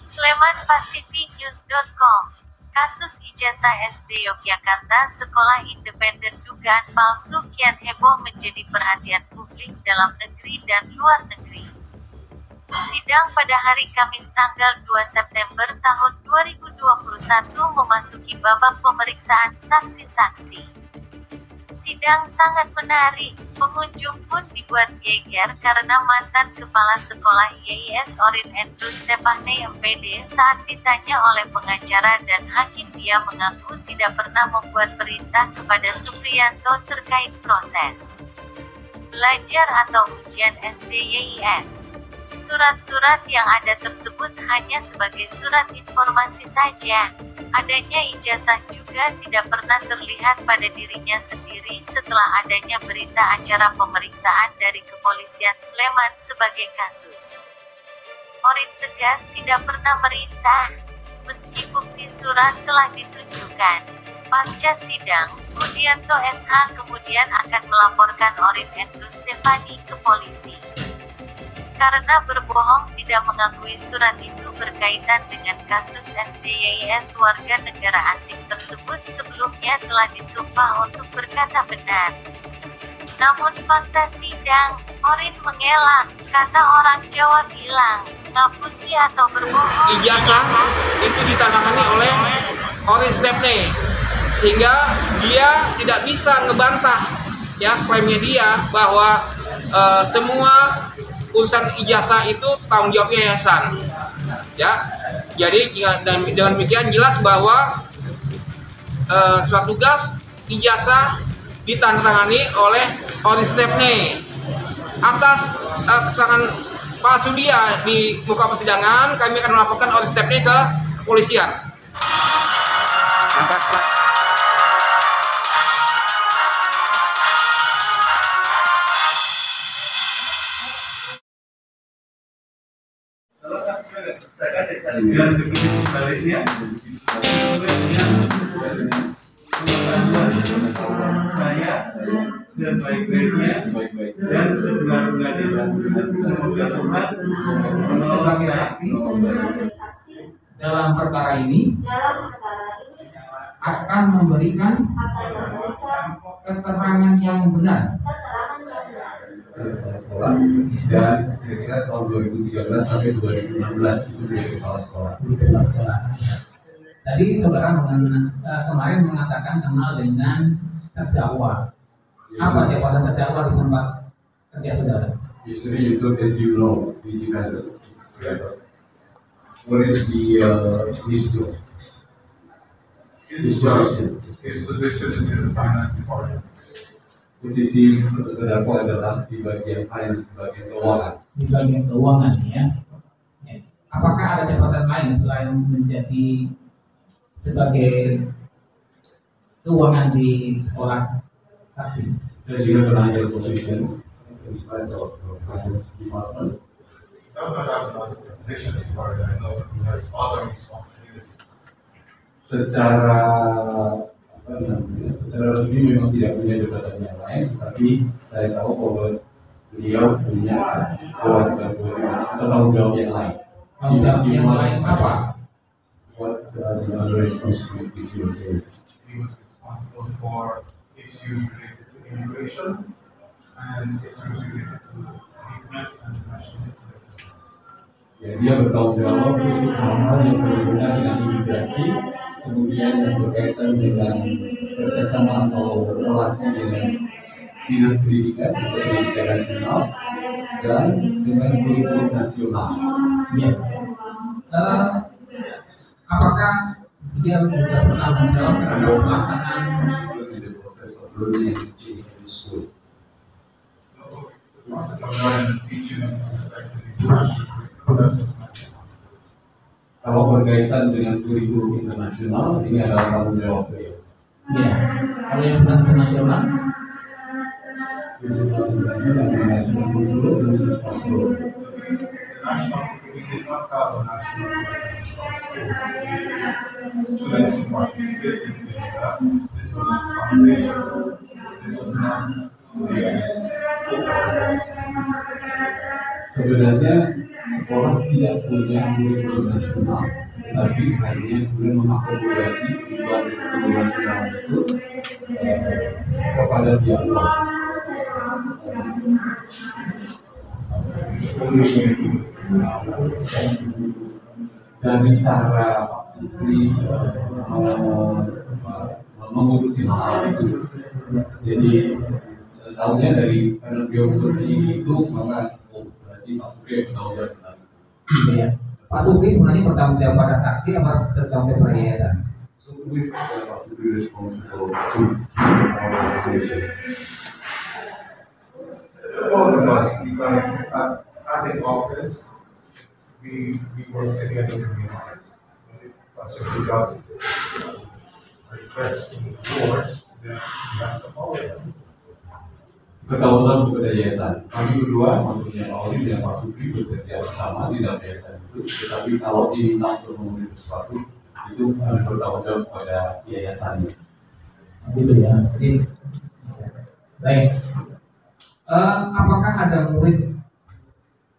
slemanpastivinews.com. Kasus ijazah SD Yogyakarta Sekolah Independen dugaan palsu kian heboh menjadi perhatian publik dalam negeri dan luar negeri. Sidang pada hari Kamis tanggal 2 September tahun 2021 memasuki babak pemeriksaan saksi-saksi. Sidang sangat menarik, pengunjung pun dibuat geger karena mantan Kepala Sekolah YIS Orin Andrew Stepane MPD saat ditanya oleh pengacara dan hakim dia mengaku tidak pernah membuat perintah kepada Supriyanto terkait proses belajar atau ujian SD YIS. Surat-surat yang ada tersebut hanya sebagai surat informasi saja. Adanya ijazah juga tidak pernah terlihat pada dirinya sendiri setelah adanya berita acara pemeriksaan dari Kepolisian Sleman sebagai kasus. Orin tegas tidak pernah merintah, meski bukti surat telah ditunjukkan. Pasca sidang, Budianto SH kemudian akan melaporkan Orin Andrew Stefani ke polisi. Karena berbohong tidak mengakui surat itu berkaitan dengan kasus SD YIS warga negara asing tersebut sebelumnya telah disumpah untuk berkata benar. Namun fakta sidang, Orin mengelak, kata orang Jawa bilang, ngapusi atau berbohong. Ijazah itu ditangani oleh Orin Stepane, sehingga dia tidak bisa ngebantah ya klaimnya dia bahwa semua urusan ijazah itu tanggung jawab yayasan, ya. Jadi dengan demikian jelas bahwa suatu tugas ijazah ditandatangani oleh Orin Stepane. Atas keterangan palsu dia di muka persidangan, kami akan melaporkan Orin Stepane ke kepolisian. Dan seperti sebaliknya, saya sebaik-baiknya dan sebenar-benarnya semoga Tuhan menolong saksi dalam perkara ini akan memberikan keterangan yang benar. Dan kira-kira tahun 2013 sampai 2016 itu menjadi kepala sekolah. Tadi saudara kemarin mengatakan kenal dengan terdakwa. Apa jabatan terdakwa di tempat kerja saudara? Usually you look at you know the defendant. Yes. What is his job? His position is in the finance department. Posisi terdakwa adalah di bagian finance, bagian keuangan. Di bagian keuangan ya. Apakah ada jabatan lain selain menjadi sebagai keuangan di sekolah saksi? Does he have another position inside of finance department? He does not have another position as far as I know, but he has other responsibilities. Secara resmi memang tidak punya jabatan yang lain, tapi saya tahu bahwa beliau punya kewajiban atau tanggung jawab yang lain. Tanggung jawab yang lain apa? What the other responsibilities you say? He was responsible for issues related to immigration and issues related to defense and national security. Ya, dia bertanggung jawab untuk hal-hal yang berhubungan dengan imigrasi, kemudian yang berkaitan dengan kerjasama atau relasi dengan dinas pendidikan, pendidikan nasional, dan dengan kurikulum nasional. Ya. Apakah dia juga bertanggung jawab terhadap pelaksanaan Learning and teaching in school. The process of learning and teaching with respect to the international curriculum is my responsibility. Kalau berkaitan dengan kurikulum internasional, ini adalah tanggung jawab beliau. ya? Kalau yang bukan internasional, National kurikulum is responsible. We did not have a national curriculum school. Students who participated in that, this was a combination. This was not the focus of the sebenarnya sekolah tidak punya kurikulum nasional, tapi hanya kemudian mengakomodasi tujuan kurikulum nasional itu kepada pihak luar. Dari cara Pak Supri mengurusi hal itu, jadi tahunya dari panel bioenergi itu maka berarti Pak Supri tahu dari Ya. Pak Supri sebenarnya bertanggung jawab pada saksi atau bertanggung jawab pada yayasan? Supri Pak Supri responsible to our organization. Both of us, because at the office, we work together in the office. But if Pastor got a request from the board, then he has to follow them. Bertahun-tahun kepada yayasan. Kami berdua, maksudnya Pak Oli dan Pak Supri bekerja bersama di dalam yayasan itu. Tetapi kalau diminta untuk memenuhi sesuatu, itu harus bertanggung jawab kepada yayasannya. Gitu ya. Jadi, baik. Apakah ada murid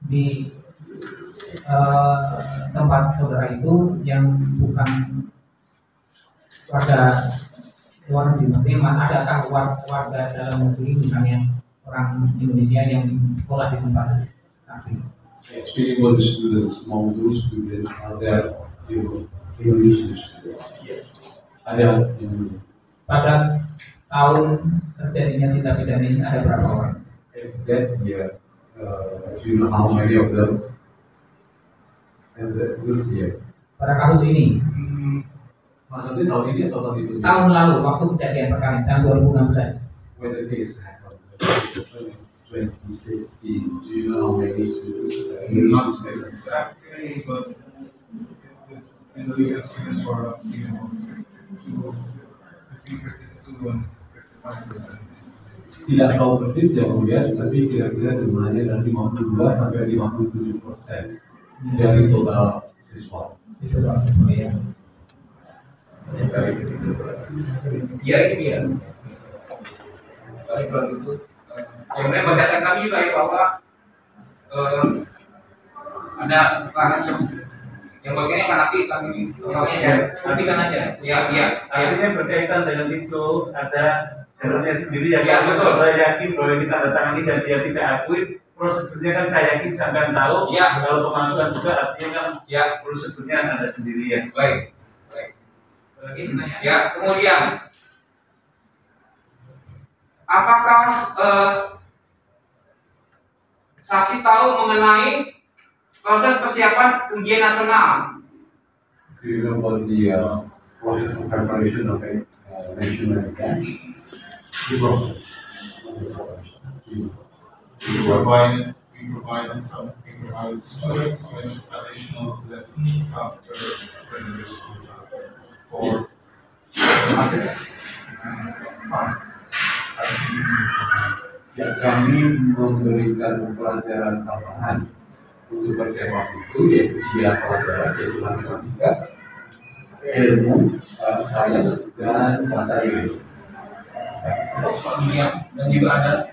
di tempat saudara itu yang bukan warga luar negeri? Maksudnya adakah warga dalam negeri, misalnya orang Indonesia yang sekolah di tempat saksi? Speaking about the students, among those students are there Indonesian students. Yes. Ada yang Pada tahun terjadinya tindak pidana ini ada berapa orang? that year, do you know how many of them? And this year. Pada kasus ini, Maksudnya tahun ini atau tahun itu? tahun lalu waktu kejadian perkara tahun 2016. When the case happened, 2016, do you know how many students? Not exactly, but Indonesian students were between 52 and 55%. Tidak tahu persis ya kemudian, tapi kira-kira jumlahnya dari 52 sampai 57% dari total siswa. Itu maksudnya ya. Ya ini dia. Baik kalau itu, kemudian berdasarkan kami juga ya bahwa ada keterangan yang bagian yang nanti kami nantikan aja. Ya. Artinya berkaitan dengan itu ada jalurnya sendiri yang Ya, kalau betul. saudara yakin bahwa ini tanda tangani dan dia tidak akui, prosedurnya kan saya yakin saya akan tahu. Ya. Kalau pemalsuan juga artinya kan Ya. prosedurnya ada sendiri ya. Baik. Ya, kemudian apakah saksi tahu mengenai proses persiapan ujian nasional? Do you know about the process of preparation of a national exam? The process. We provided students with additional lessons after registration for mathematics and science. Ya, kami memberikan pelajaran tambahan untuk persiapan itu, yaitu 3 pelajaran, yaitu matematika, ilmu, sains, dan bahasa Inggris. Dan juga ada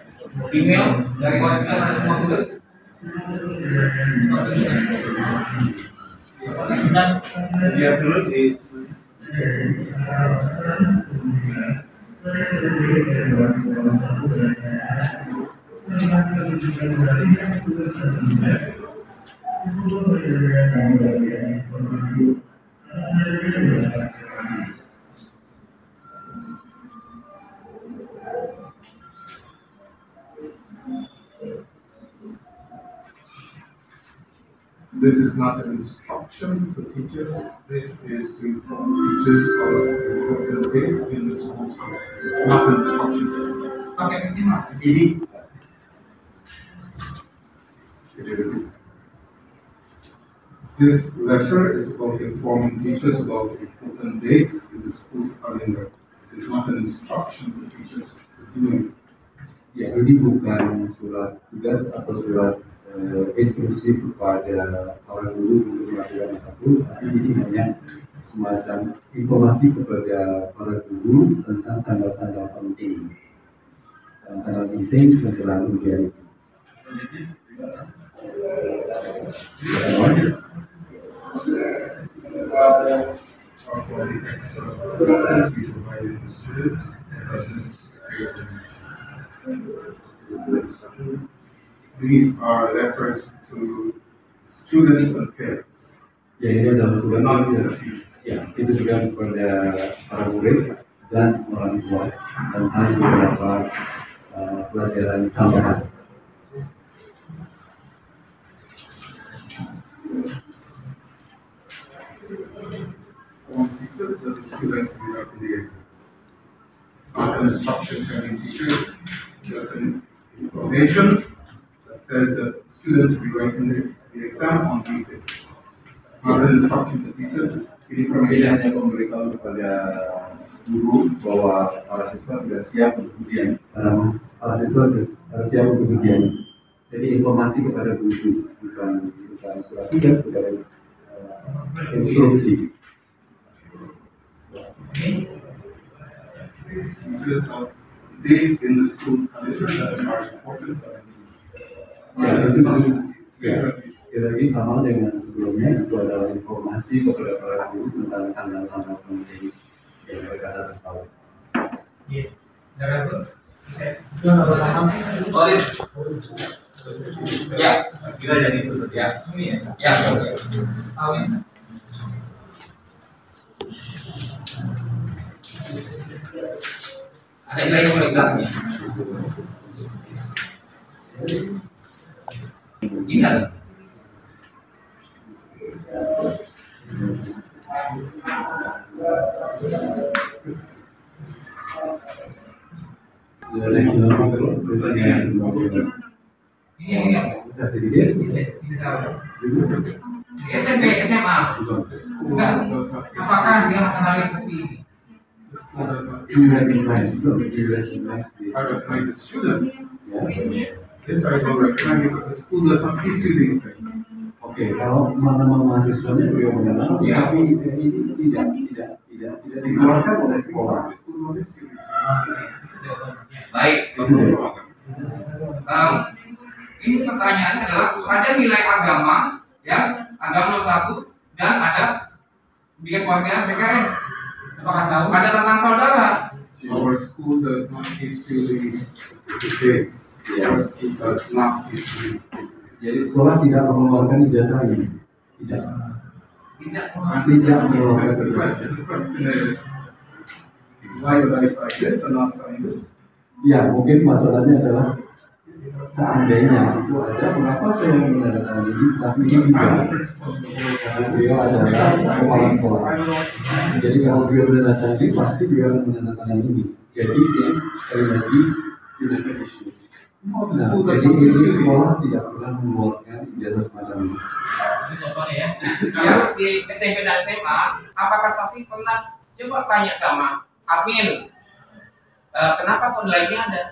email dari warga ada semua tugas. Dia dulu di This is not an instruction to teachers. This is to inform teachers of important things in the school's curriculum. It's not an instruction to teachers. Pakai minimal. This lecture is about informing teachers about important dates in the school's calendar. It is not an instruction to teachers to do it. Ya, ini bukan surat tugas atau surat instruksi kepada para guru untuk melakukan apapun, tapi ini hanya semacam informasi kepada para guru tentang tanggal-tanggal penting menjelang ujian itu. For the extra classes we provided for students, these are letters to students and parents. Ya, ini adalah surat Not itu, just teachers. ya, itu juga kepada para murid dan orang tua tentang beberapa pelajaran tambahan. For teachers, that the students will have to the exam. It's not an instruction to any teachers, just an information that says that students will be writing the exam on these dates. It's not an instruction to teachers, it's Ini information. hanya memberitahu kepada guru bahwa para siswa sudah siap untuk ujian. Para siswa sudah siap untuk ujian. Jadi informasi kepada guru, bukan surat tugas, bukan instruksi. Teachers have dates in the school's calendar that are important for them. It's not Ya, an itu instruction. ya, sekali lagi sama dengan sebelumnya, itu adalah informasi kepada para guru tentang tanggal-tanggal penting yang mereka harus tahu. Iya. Darah bro. Oleh. Ya, Kita jadi itu ya, Ini ya. ya. Tahu ya. Ada nilai kualitasnya. Ingat. Ini Bisa dilihat, Ini tahu. SMP, SMA. Enggak. Apakah dia mengenali bukti ini? you recognize, you recognize this. I recognize the student. Ya. This I don't recognize because the school does not issue these things. Oke, kalau nama mahasiswanya beliau mengenal, Ya. tapi ini tidak dikeluarkan oleh sekolah. The school don't issue these things. baik. Itu ya. Ini pertanyaannya adalah ada nilai agama, ya, agama 1 dan ada bikin keluarga PKN. Apakah tahu? Ada tentang saudara. Our school does not issue these certificates. Our school does not issue these certificates. Jadi sekolah tidak mengeluarkan ijazah ini, tidak mengeluarkan The ijazah. question is, why would I sign this and not sign this? Ya, mungkin masalahnya adalah seandainya itu ada, mengapa saya menandatangani ini, tapi ini Because I'm the tidak. principal of the whole Karena beliau adalah kepala sekolah. I don't know. Jadi kalau beliau menandatangani, pasti beliau akan menandatangani ini. Jadi ini sekali lagi United Issue. No, the Nah, school does jadi not ini issue sekolah these. tidak pernah mengeluarkan ijazah semacam ini. Ini contohnya ya. Terus di SMP dan SMA, apakah saksi pernah coba tanya sama admin, kenapa penilaiannya ada?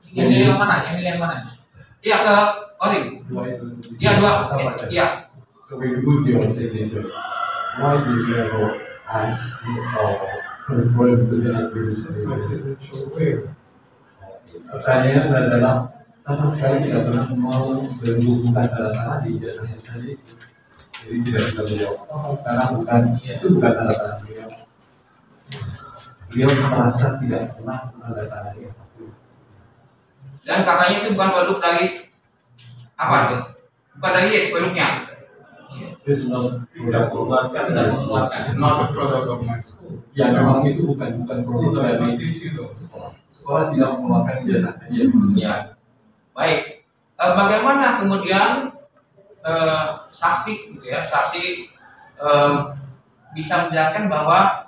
Yang milih yang mana? Yang milih yang mana? Iya ke Olim. Iya 2. Iya. So we put your signature. Why do you never ask or confirm to the My administrator? signature where? Pertanyaan adalah sama sekali tidak pernah mau berhubungan tanda tangan di ijazahnya tadi. Jadi tidak bisa menjawab. Oh, karena bukan itu bukan tanda tangan beliau. Beliau merasa tidak pernah tanda tangan itu. Dan katanya itu bukan produk dari apa itu? Bukan dari Yes produknya. Terus tidak mengeluarkan dan mengeluarkan. It's not a product of my school. Ya memang itu bukan School produk does dari not issue those. sekolah tidak mengeluarkan ijazah tadi. Ya. Baik. Bagaimana kemudian saksi gitu ya, saksi bisa menjelaskan bahwa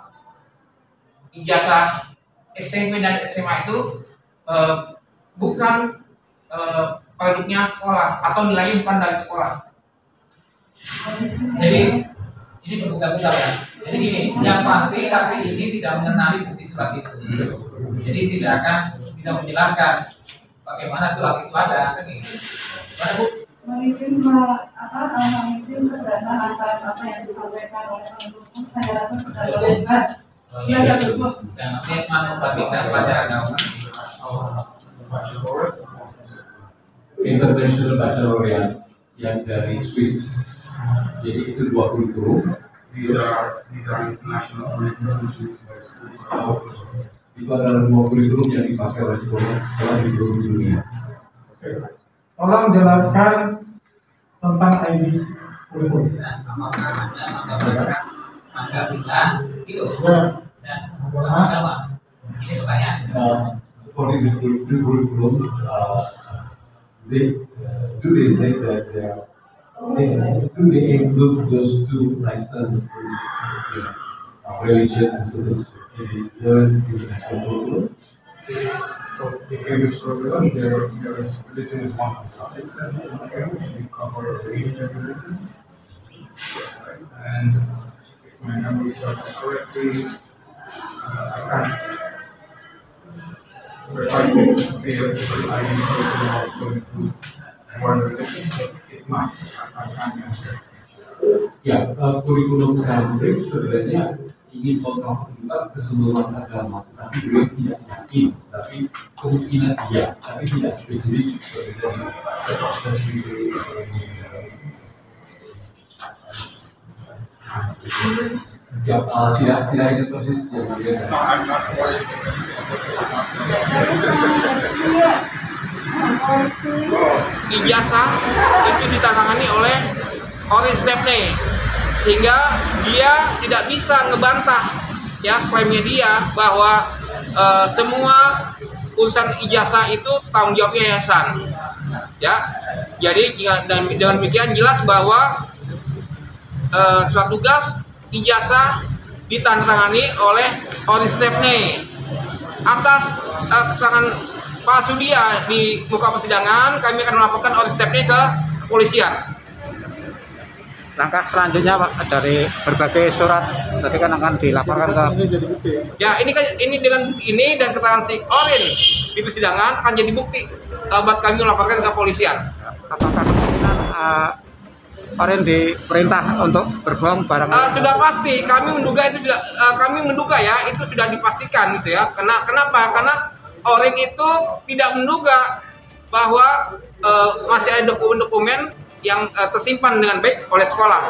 ijazah SMP dan SMA itu bukan produknya sekolah atau nilainya bukan dari sekolah. Jadi ini berputar-putar ya. Jadi gini, yang pasti saksi ini tidak mengenali bukti surat itu. Jadi tidak akan bisa menjelaskan bagaimana surat itu ada. Kan gitu. Mana Bu? Mengizin keberatan atas apa yang disampaikan oleh pendukung, saya rasa tidak boleh kan. Iya, saya betul. Dan statement membagikan pelajaran agama. Oke, International Baccalaureate yang dari Swiss. Jadi itu 2 kurikulum. These are international curriculums used by schools all over the world. Itu adalah 2 kurikulum yang dipakai oleh sekolah di seluruh dunia. Tolong jelaskan tentang IBC kurikulum. Pancasila itu. Ya. Dan agama. Ini pertanyaan. According to the curriculums, they say that they include those 2 licenses, religion and citizenship. There is international curriculum. So the Cambridge program, there is religion is one of the subjects in Cambridge. We cover a range of religions. Right? And if my memory serves correctly, I can't precisely say that the IB curriculum also includes one religion, but it might. I can't answer it. Ya, kurikulum Cambridge sebenarnya ingin mengcover juga keseluruhan agama, tapi beliau tidak yakin, tapi kemungkinan iya, tapi tidak spesifik seperti tadi. Ya, tidak ingat persis yang dia. Ijazah itu ditangani oleh Orange Stepney, sehingga dia tidak bisa ngebantah ya klaimnya dia bahwa semua urusan ijazah itu tanggung jawab yayasan. Ya, jadi dengan demikian jelas bahwa suatu tugas ijazah ditandatangani oleh Orange Stepney. Atas keterangan Pak Sudia di muka persidangan, kami akan melaporkan Orange Stepney ke kepolisian. Langkah selanjutnya Pak, dari berbagai surat tadi kan akan dilaporkan ke ya ini dengan ini dan keterangan si Orin di persidangan akan jadi bukti buat kami melaporkan ke kepolisian. apakah kemungkinan Orin diperintah untuk berbohong barang sudah pasti kami menduga itu sudah itu sudah dipastikan gitu ya. Kenapa? Karena Orin itu tidak menduga bahwa masih ada dokumen-dokumen yang tersimpan dengan baik oleh sekolah.